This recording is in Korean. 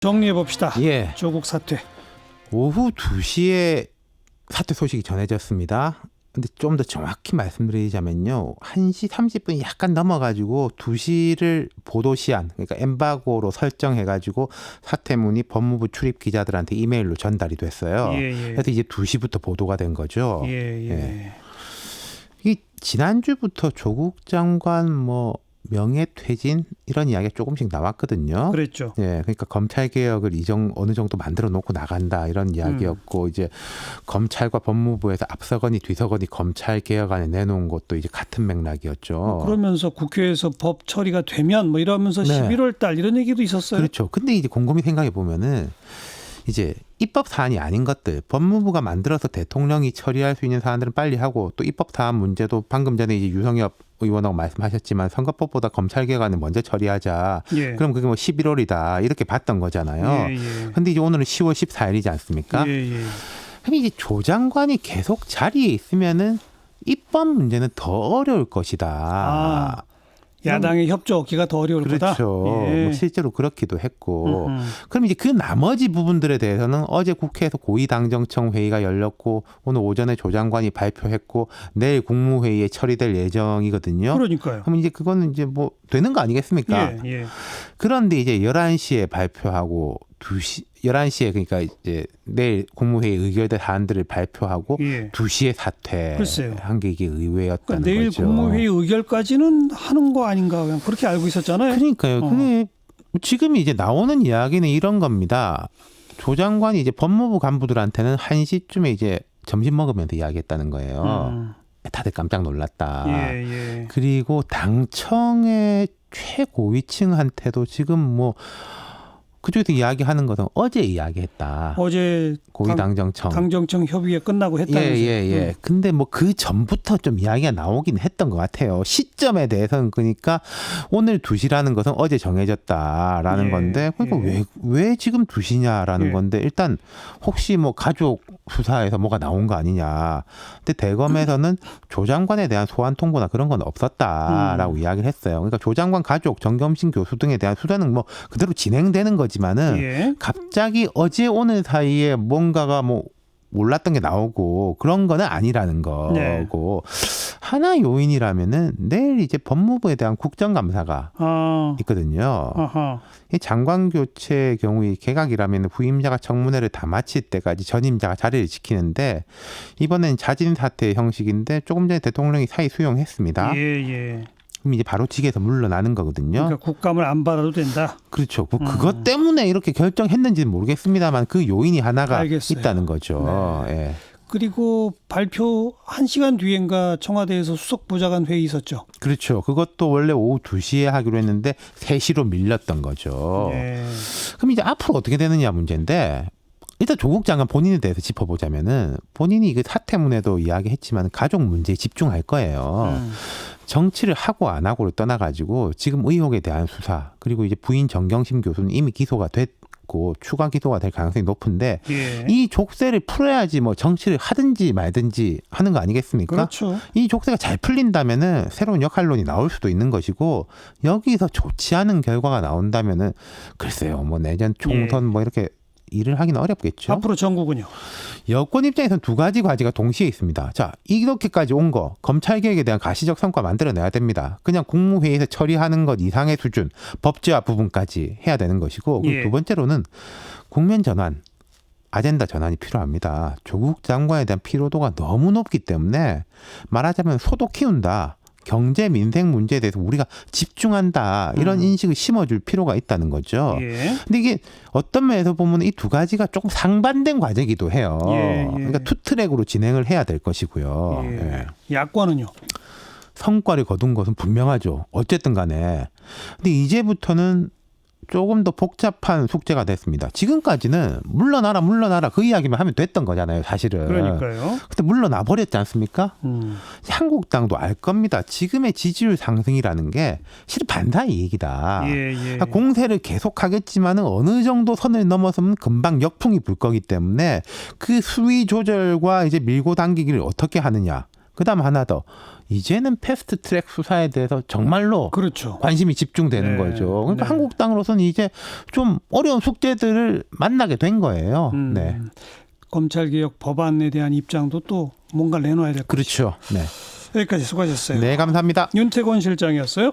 정리해 봅시다. 예. 조국 사퇴. 오후 2시에 사퇴 소식이 전해졌습니다. 근데 좀 더 정확히 말씀드리자면요. 1시 30분이 약간 넘어가지고 2시를 보도 시한, 그러니까 엠바고로 설정해가지고 사퇴문이 법무부 출입 기자들한테 이메일로 전달이 됐어요. 예. 그래서 이제 2시부터 보도가 된 거죠. 예. 이 지난주부터 조국 장관 명예퇴진 이런 이야기가 조금씩 나왔거든요. 그랬죠. 예, 그러니까 검찰 개혁을 어느 정도 만들어 놓고 나간다 이런 이야기였고 이제 검찰과 법무부에서 앞서거니 뒤서거니 검찰 개혁안에 내놓은 것도 이제 같은 맥락이었죠. 그러면서 국회에서 법 처리가 되면 이러면서 네. 11월 달 이런 얘기도 있었어요. 그렇죠. 근데 이제 곰곰이 생각해 보면은 이제 입법 사안이 아닌 것들, 법무부가 만들어서 대통령이 처리할 수 있는 사안들은 빨리 하고 또 입법 사안 문제도 방금 전에 이제 유성엽 의원하고 말씀하셨지만 선거법보다 검찰 개혁안을 먼저 처리하자. 예. 그럼 그게 11월이다 이렇게 봤던 거잖아요. 예. 근데 이제 오늘은 10월 14일이지 않습니까? 예. 그럼 이제 조 장관이 계속 자리에 있으면은 입법 문제는 더 어려울 것이다. 아, 야당의 협조기가 더 어려울 거다. 그렇죠. 예. 실제로 그렇기도 했고. 그럼 이제 그 나머지 부분들에 대해서는 어제 국회에서 고위당정청 회의가 열렸고 오늘 오전에 조 장관이 발표했고 내일 국무회의에 처리될 예정이거든요. 그러니까요. 그럼 이제 그거는 이제 되는 거 아니겠습니까? 예. 그런데 이제 11시에 발표하고 11시에 그러니까 이제 내일 국무회의 의결될 사안들을 발표하고 예. 2시에 사퇴한 게 이게 의외였다는 그러니까 내일 거죠. 국무회의 의결까지는 하는 거 아닌가 그냥 그렇게 알고 있었잖아요. 그러니까요. 근데 지금 이제 나오는 이야기는 이런 겁니다. 조 장관이 이제 법무부 간부들한테는 1시쯤에 이제 점심 먹으면서 이야기했다는 거예요. 다들 깜짝 놀랐다. 예. 그리고 당청의 최고위층한테도 지금 그쪽에서 이야기하는 것은 어제 이야기했다. 어제 고위당정청. 당정청 협의회 끝나고 했다면서요. 예. 근데 그 전부터 좀 이야기가 나오긴 했던 것 같아요. 시점에 대해서는 그러니까 오늘 2시라는 것은 어제 정해졌다라는 예. 건데 그러니까 왜 지금 2시냐라는 예. 건데 일단 혹시 가족 수사에서 뭐가 나온 거 아니냐. 근데 대검에서는 조 장관에 대한 소환 통보나 그런 건 없었다라고 이야기를 했어요. 그러니까 조 장관 가족, 정경심 교수 등에 대한 수사는 그대로 진행되는 거지만은 예. 갑자기 어제 오늘 사이에 뭔가가 몰랐던 게 나오고 그런 거는 아니라는 거고 네. 하나 요인이라면은 내일 이제 법무부에 대한 국정감사가 있거든요. 아하. 이 장관 교체의 경우에 개각이라면 부임자가 청문회를 다 마칠 때까지 전임자가 자리를 지키는데 이번엔 자진 사퇴 형식인데 조금 전에 대통령이 사의 수용했습니다. 예. 그럼 이제 바로 직에서 물러나는 거거든요. 그러니까 국감을 안 받아도 된다. 그렇죠. 그것 때문에 이렇게 결정했는지는 모르겠습니다만 그 요인이 하나가 알겠어요. 있다는 거죠. 네. 예. 그리고 발표 1시간 뒤엔가 청와대에서 수석보좌관 회의 있었죠. 그렇죠. 그것도 원래 오후 2시에 하기로 했는데 3시로 밀렸던 거죠. 예. 그럼 이제 앞으로 어떻게 되느냐 문제인데 일단 조국 장관 본인에 대해서 짚어보자면은 본인이 그 사퇴문에도 이야기했지만 가족 문제에 집중할 거예요. 정치를 하고 안 하고를 떠나가지고 지금 의혹에 대한 수사 그리고 이제 부인 정경심 교수는 이미 기소가 됐고 추가 기소가 될 가능성이 높은데 예. 이 족쇄를 풀어야지 정치를 하든지 말든지 하는 거 아니겠습니까? 그렇죠. 이 족쇄가 잘 풀린다면은 새로운 역할론이 나올 수도 있는 것이고 여기서 좋지 않은 결과가 나온다면은 글쎄요 내년 총선 이렇게 일을 하기는 어렵겠죠. 앞으로 전국은요? 여권 입장에서는 두 가지 과제가 동시에 있습니다. 자, 이렇게까지 온 거 검찰 개혁에 대한 가시적 성과 만들어내야 됩니다. 그냥 국무회의에서 처리하는 것 이상의 수준, 법제화 부분까지 해야 되는 것이고 예. 두 번째로는 국면 전환, 아젠다 전환이 필요합니다. 조국 장관에 대한 피로도가 너무 높기 때문에 말하자면 소도 키운다. 경제 민생 문제에 대해서 우리가 집중한다 이런 인식을 심어줄 필요가 있다는 거죠. 예. 근데 이게 어떤 면에서 보면 이 두 가지가 조금 상반된 과제이기도 해요. 예. 그러니까 투 트랙으로 진행을 해야 될 것이고요. 예. 예. 야권은요? 성과를 거둔 것은 분명하죠. 어쨌든 간에. 근데 이제부터는 조금 더 복잡한 숙제가 됐습니다. 지금까지는 물러나라 그 이야기만 하면 됐던 거잖아요, 사실은. 그러니까요. 근데 물러나 버렸지 않습니까? 한국당도 알 겁니다. 지금의 지지율 상승이라는 게 실은 반사이익이다. 예. 공세를 계속하겠지만은 어느 정도 선을 넘어서면 금방 역풍이 불 거기 때문에 그 수위 조절과 이제 밀고 당기기를 어떻게 하느냐. 그다음 하나 더. 이제는 패스트트랙 수사에 대해서 정말로 그렇죠. 관심이 집중되는 네. 거죠. 그러니까 네. 한국당으로서는 이제 좀 어려운 숙제들을 만나게 된 거예요. 네. 검찰개혁 법안에 대한 입장도 또 뭔가 내놔야 될 것 같아요. 그렇죠. 네. 여기까지 수고하셨어요. 네, 감사합니다. 윤태권 실장이었어요.